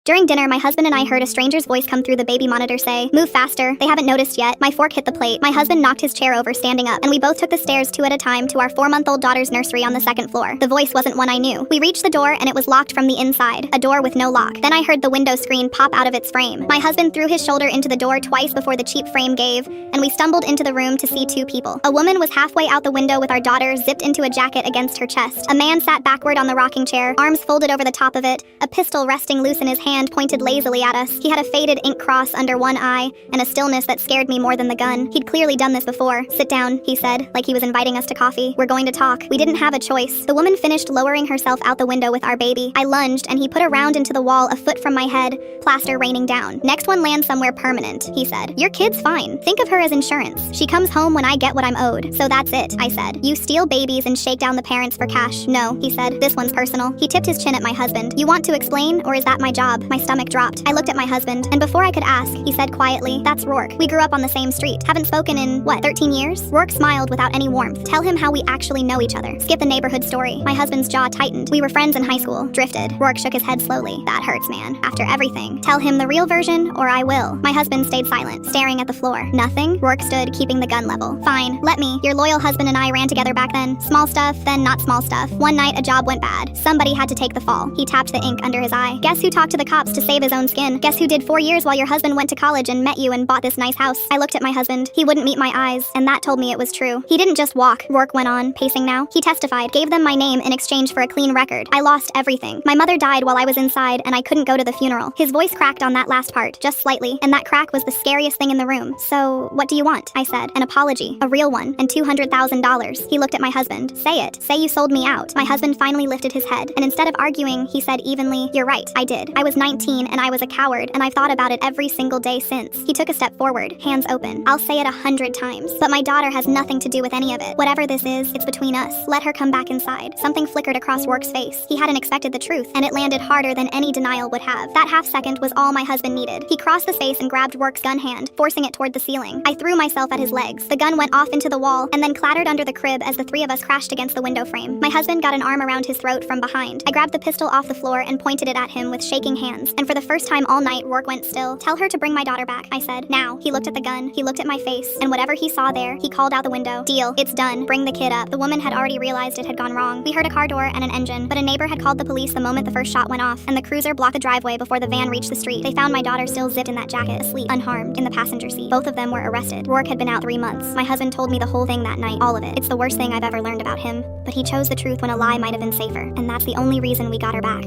During dinner, my husband and I heard a stranger's voice come through the baby monitor say, "Move faster, they haven't noticed yet." My fork hit the plate. My husband knocked his chair over standing up, and we both took the stairs 2 at a time to our 4-month-old daughter's nursery on the 2nd floor. The voice wasn't one I knew. We reached the door and it was locked from the inside, a door with no lock. Then I heard the window screen pop out of its frame. My husband threw his shoulder into the door twice before the cheap frame gave, and we stumbled into the room to see 2 people. A woman was halfway out the window with our daughter zipped into a jacket against her chest. A man sat backward on the rocking chair, arms folded over the top of it, a pistol resting loose in his hand pointed lazily at us. He had a faded ink cross under one eye and a stillness that scared me more than the gun. He'd clearly done this before. "Sit down," he said, like he was inviting us to coffee. "We're going to talk." We didn't have a choice. The woman finished lowering herself out the window with our baby. I lunged and he put a round into the wall a foot from my head, plaster raining down. "Next one lands somewhere permanent," he said. "Your kid's fine. Think of her as insurance. She comes home when I get what I'm owed. So that's it," I said. "You steal babies and shake down the parents for cash." "No," he said. "This one's personal." He tipped his chin at my husband. "You want to explain, or is that my job?" My stomach dropped. I looked at my husband, and before I could ask, he said quietly, "That's Rourke. We grew up on the same street. Haven't spoken in, 13 years? Rourke smiled without any warmth. "Tell him how we actually know each other. Skip the neighborhood story." My husband's jaw tightened. "We were friends in high school." Drifted. Rourke shook his head slowly. "That hurts, man. After everything. Tell him the real version, or I will." My husband stayed silent, staring at the floor. "Nothing?" Rourke stood, keeping the gun level. "Fine. Let me. Your loyal husband and I ran together back then. Small stuff, then not small stuff. One night, a job went bad. Somebody had to take the fall." He tapped the ink under his eye. "Guess who talked to the cops to save his own skin? Guess who did 4 years while your husband went to college and met you and bought this nice house?" I looked at my husband. He wouldn't meet my eyes, and that told me it was true. "He didn't just walk," Rourke went on, pacing now. "He testified, gave them my name in exchange for a clean record. I lost everything. My mother died while I was inside, and I couldn't go to the funeral." His voice cracked on that last part, just slightly, and that crack was the scariest thing in the room. "So, what do you want?" I said. "An apology. A real one. And $200,000. He looked at my husband. "Say it. Say you sold me out." My husband finally lifted his head, and instead of arguing, he said evenly, "You're right. I did. I was 19, and I was a coward, and I've thought about it every single day since." He took a step forward, hands open. "I'll say it 100 times, but my daughter has nothing to do with any of it. Whatever this is, it's between us. Let her come back inside." Something flickered across Rourke's face. He hadn't expected the truth, and it landed harder than any denial would have. That half second was all my husband needed. He crossed the space and grabbed Rourke's gun hand, forcing it toward the ceiling. I threw myself at his legs. The gun went off into the wall, and then clattered under the crib as the 3 of us crashed against the window frame. My husband got an arm around his throat from behind. I grabbed the pistol off the floor and pointed it at him with shaking hands, and for the first time all night, Rourke went still. "Tell her to bring my daughter back," I said. "Now." He looked at the gun, he looked at my face, and whatever he saw there, he called out the window. "Deal. It's done. Bring the kid up." The woman had already realized it had gone wrong. We heard a car door and an engine, but a neighbor had called the police the moment the first shot went off, and the cruiser blocked the driveway before the van reached the street. They found my daughter still zipped in that jacket, asleep, unharmed, in the passenger seat. Both of them were arrested. Rourke had been out 3 months. My husband told me the whole thing that night, all of it. It's the worst thing I've ever learned about him, but he chose the truth when a lie might have been safer, and that's the only reason we got her back.